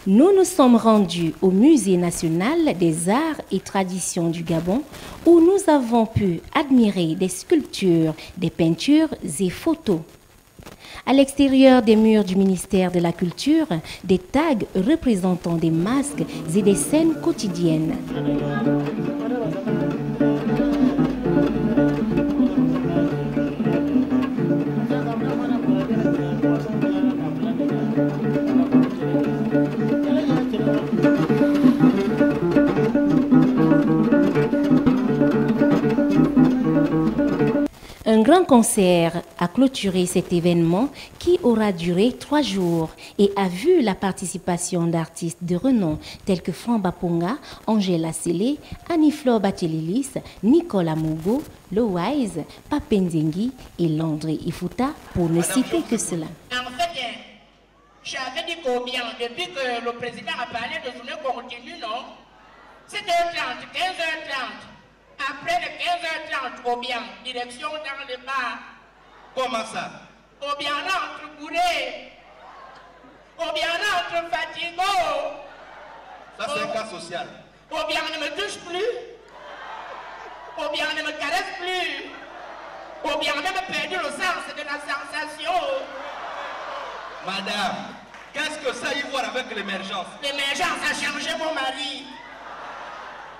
[SPEAKER 2] Nous nous sommes rendus au Musée national des arts et traditions du Gabon où nous avons pu admirer des sculptures, des peintures et photos. À l'extérieur des murs du ministère de la Culture, des tags représentant des masques et des scènes quotidiennes. Un grand concert a clôturé cet événement qui aura duré 3 jours et a vu la participation d'artistes de renom tels que Franck Baponga, Angela Sele, Annie-Flore Bachelilis, Nicolas Mugo, Lowise, Papenzengi et Landry Ifuta pour ne citer que cela.
[SPEAKER 18] En fait, j'avais dit combien depuis que le président a parlé de journée continue, non? 7h30, 15h30. Après les 15h30, au bien, direction dans le bar.
[SPEAKER 19] Comment ça?
[SPEAKER 18] Au bien, on entre bourré. Au bien, on entre fatigo.
[SPEAKER 19] Ça, c'est un cas social.
[SPEAKER 18] Au bien, on ne me touche plus. Au bien, on ne me caresse plus. Au bien, on a même perdu le sens de la sensation.
[SPEAKER 19] Madame, qu'est-ce que ça y voit avec l'émergence?
[SPEAKER 18] L'émergence a changé mon mari.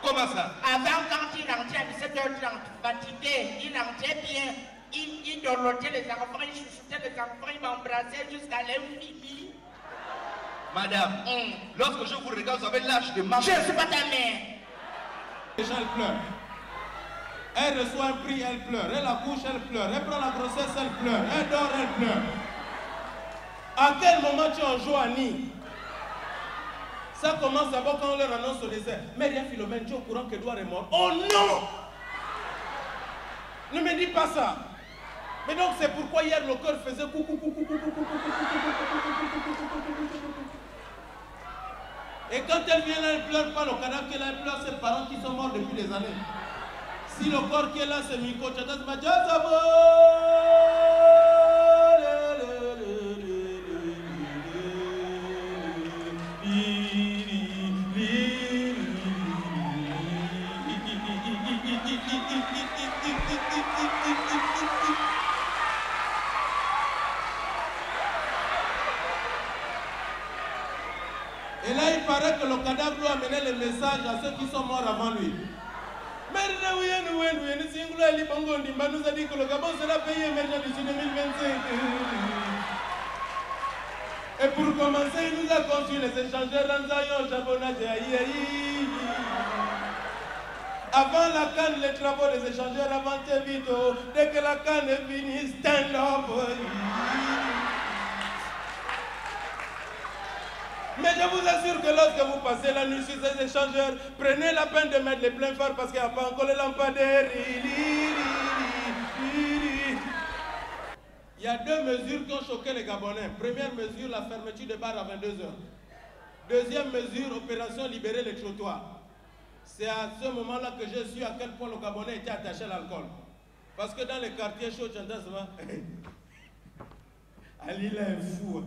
[SPEAKER 19] Comment ça?
[SPEAKER 18] Avant, quand il rentrait à 17h30, fatigué, il rentrait bien. Il dorlotait les enfants, il chuchotait les enfants, il m'embrassait jusqu'à l'infini.
[SPEAKER 19] Madame, lorsque je vous regarde, vous avez l'âge de maman.
[SPEAKER 18] Je ne suis pas ta mère.
[SPEAKER 20] Les gens, elles pleurent. Elle reçoit un prix, elle pleure. Elle accouche, elle pleure. Elle prend la grossesse, elle pleure. Elle dort, elle pleure. À quel moment tu en joues, Annie? Ça commence d'abord quand on leur annonce au désert. Mais rien, Philomène, tu es au courant qu'Edouard est mort. Oh non! Ne me dis pas ça. Mais donc c'est pourquoi hier le cœur faisait coucou. Et quand elle vient là, elle pleure pas le cadavre qu'elle a, elle pleure ses parents qui sont morts depuis des années. Si le corps qui est là, c'est Miko, tu as dit, Et là, il paraît que le cadavre doit amener le message à ceux qui sont morts avant lui. Mais nous a dit que le Gabon sera pays émergent d'ici 2025. Et pour commencer, il nous a conçu les échangeurs Ranzayon, Chabonage et Aïe. Avant la canne, les travaux des échangeurs avançaient vite. Dès que la canne est finie, stand up. Mais je vous assure que lorsque vous passez la nuit sur ces échangeurs, prenez la peine de mettre les pleins phares parce qu'il n'y a pas encore les lampadaires. Il y a deux mesures qui ont choqué les Gabonais. Première mesure, la fermeture des bars à 22h. Deuxième mesure, opération libérer les trottoirs. C'est à ce moment-là que j'ai su à quel point le Gabonais était attaché à l'alcool. Parce que dans les quartiers chauds, j'entends souvent Ali là est fou.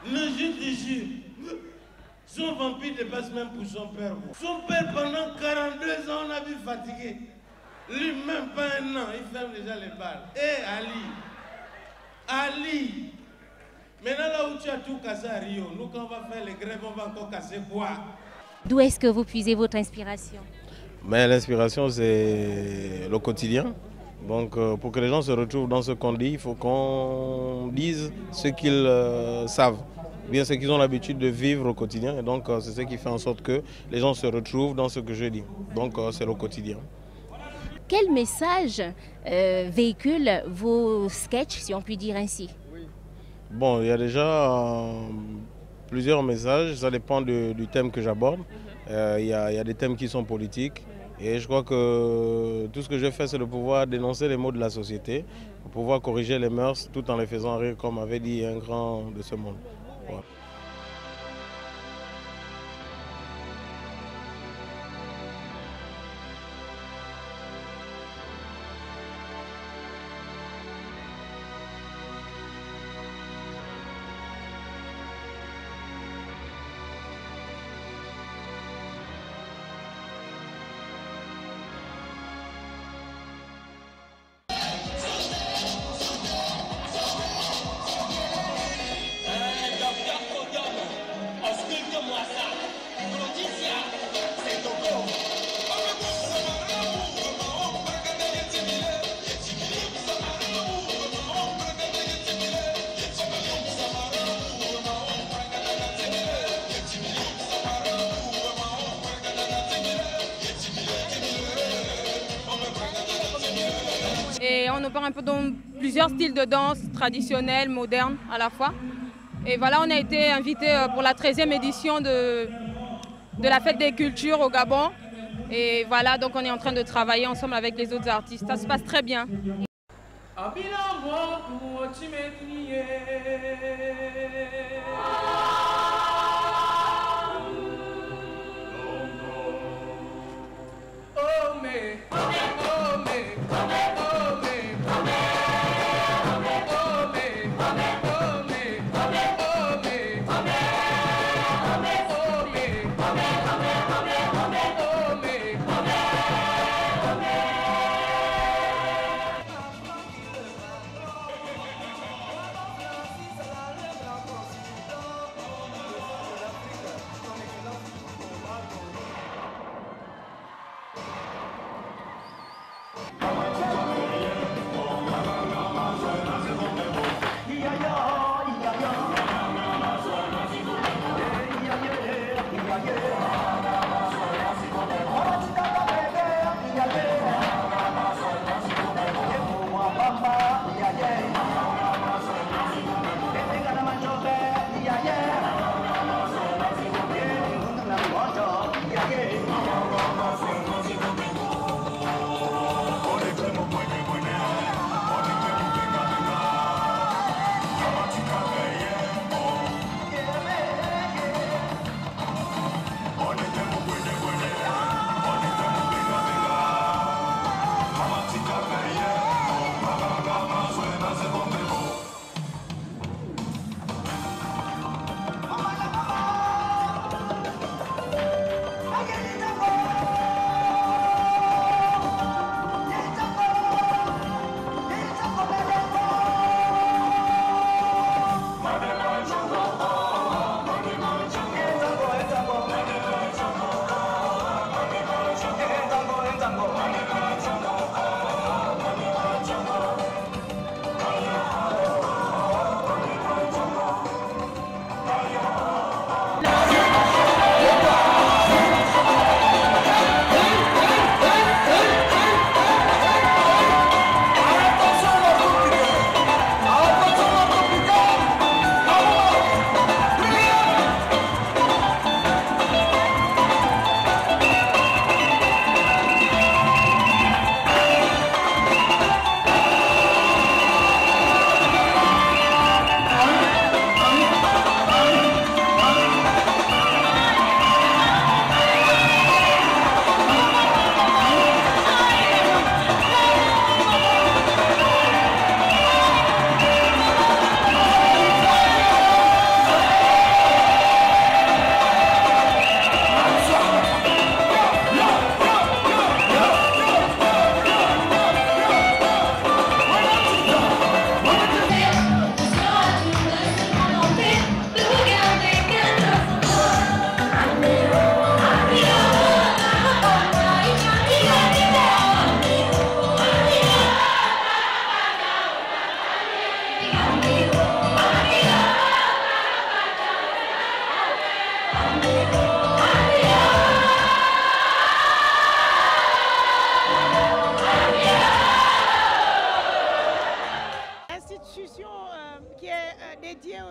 [SPEAKER 20] Le juge, son vampire dépasse même pour son père. Son père, pendant 42 ans, on a vu fatigué. Lui, même pas un an, il ferme déjà les balles. Eh Ali, maintenant là où tu as tout cassé à Rio, nous quand on va faire les grèves, on va encore casser quoi?
[SPEAKER 15] D'où est-ce que vous puisez votre inspiration?
[SPEAKER 21] Mais l'inspiration, c'est le quotidien. Donc pour que les gens se retrouvent dans ce qu'on dit, il faut qu'on dise ce qu'ils savent, bien ce qu'ils ont l'habitude de vivre au quotidien. Et donc c'est ce qui fait en sorte que les gens se retrouvent dans ce que je dis. Donc c'est le quotidien.
[SPEAKER 15] Quel message véhiculent vos sketchs, si on peut dire ainsi?
[SPEAKER 21] Bon, il y a déjà plusieurs messages, ça dépend du thème que j'aborde. Il y a des thèmes qui sont politiques. Et je crois que tout ce que je fais, c'est de pouvoir dénoncer les maux de la société, pour pouvoir corriger les mœurs tout en les faisant rire, comme avait dit un grand de ce monde. Voilà.
[SPEAKER 6] Et on opère un peu dans plusieurs styles de danse, traditionnels, modernes à la fois. Et voilà, on a été invité pour la 13e édition de la Fête des Cultures au Gabon. Et voilà, donc on est en train de travailler ensemble avec les autres artistes. Ça se passe très bien.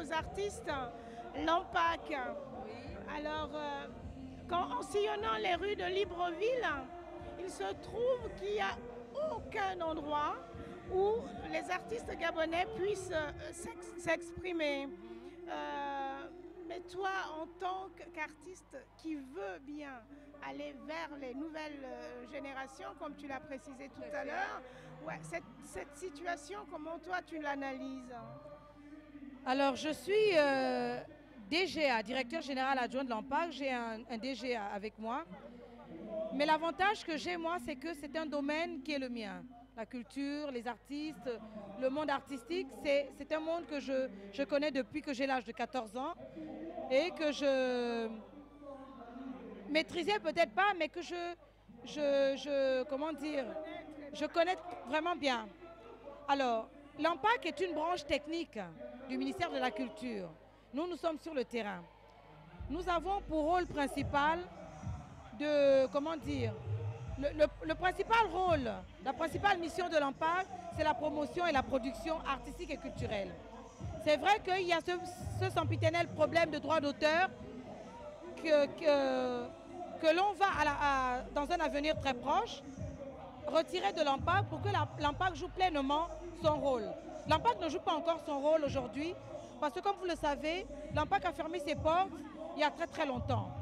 [SPEAKER 1] aux artistes Lampac. Alors, en sillonnant les rues de Libreville, il se trouve qu'il n'y a aucun endroit où les artistes gabonais puissent s'exprimer. Mais toi, en tant qu'artiste qui veut bien aller vers les nouvelles générations, comme tu l'as précisé tout à l'heure, ouais, cette situation, comment toi tu l'analyses?
[SPEAKER 5] Alors, je suis DGA, directeur général adjoint de l'AMPAC. J'ai un DGA avec moi. Mais l'avantage que j'ai, moi, c'est que c'est un domaine qui est le mien. La culture, les artistes, le monde artistique, c'est un monde que je connais depuis que j'ai l'âge de 14 ans et que je maîtrisais peut-être pas, mais que comment dire, je connais vraiment bien. Alors, l'AMPAC est une branche technique du ministère de la Culture. Nous sommes sur le terrain. Nous avons pour rôle principal de, comment dire, le principal rôle, la principale mission de l'AMPAC, c'est la promotion et la production artistique et culturelle. C'est vrai qu'il y a ce sempiternel problème de droit d'auteur que l'on va, dans un avenir très proche, retirer de l'AMPAC pour que l'AMPAC joue pleinement son rôle. L'AMPAC ne joue pas encore son rôle aujourd'hui parce que, comme vous le savez, l'AMPAC a fermé ses portes il y a très très longtemps.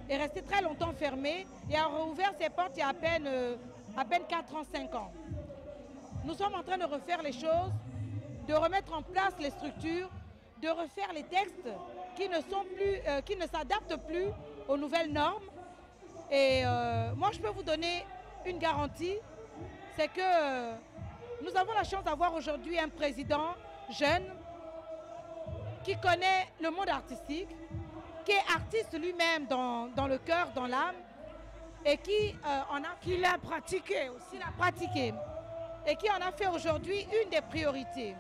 [SPEAKER 5] Est resté très longtemps fermé et a rouvert ses portes il y a à peine 4 ans, 5 ans. Nous sommes en train de refaire les choses, de remettre en place les structures, de refaire les textes qui ne s'adaptent plus aux nouvelles normes. Et moi, je peux vous donner une garantie, c'est que nous avons la chance d'avoir aujourd'hui un président jeune qui connaît le monde artistique, qui est artiste lui-même dans le cœur, dans l'âme, et qui l'a pratiqué aussi. Et qui en a fait aujourd'hui une des priorités.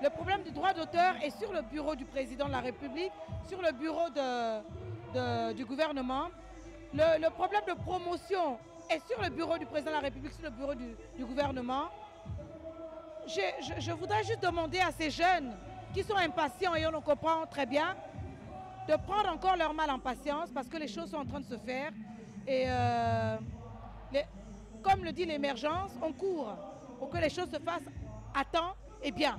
[SPEAKER 5] Le problème du droit d'auteur est sur le bureau du président de la République, sur le bureau du gouvernement. Le problème de promotion est sur le bureau du président de la République, sur le bureau du gouvernement. Je voudrais juste demander à ces jeunes qui sont impatients, et on le comprend très bien, de prendre encore leur mal en patience parce que les choses sont en train de se faire. Et comme le dit l'émergence, on court pour que les choses se fassent à temps et bien.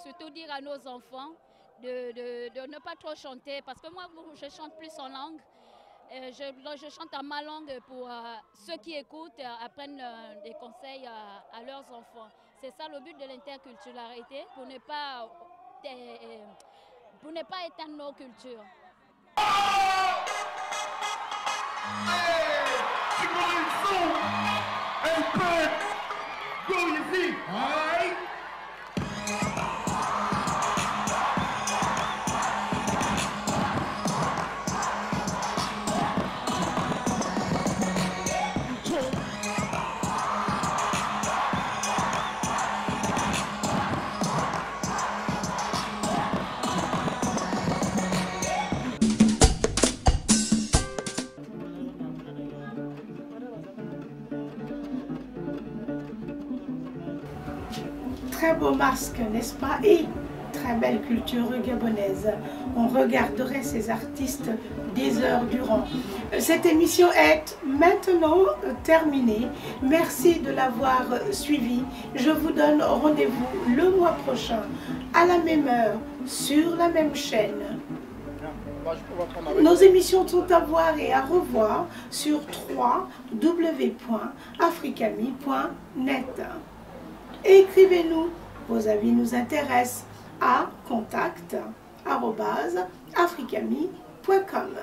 [SPEAKER 22] Surtout dire à nos enfants de ne pas trop chanter, parce que moi je chante plus en langue, je chante en ma langue pour ceux qui écoutent apprennent des conseils à leurs enfants. C'est ça le but de l'interculturalité, pour ne pas éteindre nos cultures.
[SPEAKER 1] Très beau masque, n'est-ce pas? Et très belle culture gabonaise. On regarderait ces artistes des heures durant. Cette émission est maintenant terminée. Merci de l'avoir suivie. Je vous donne rendez-vous le mois prochain à la même heure sur la même chaîne. Nos émissions sont à voir et à revoir sur www.africami.net. Écrivez-nous, vos avis nous intéressent à contact@africami.com.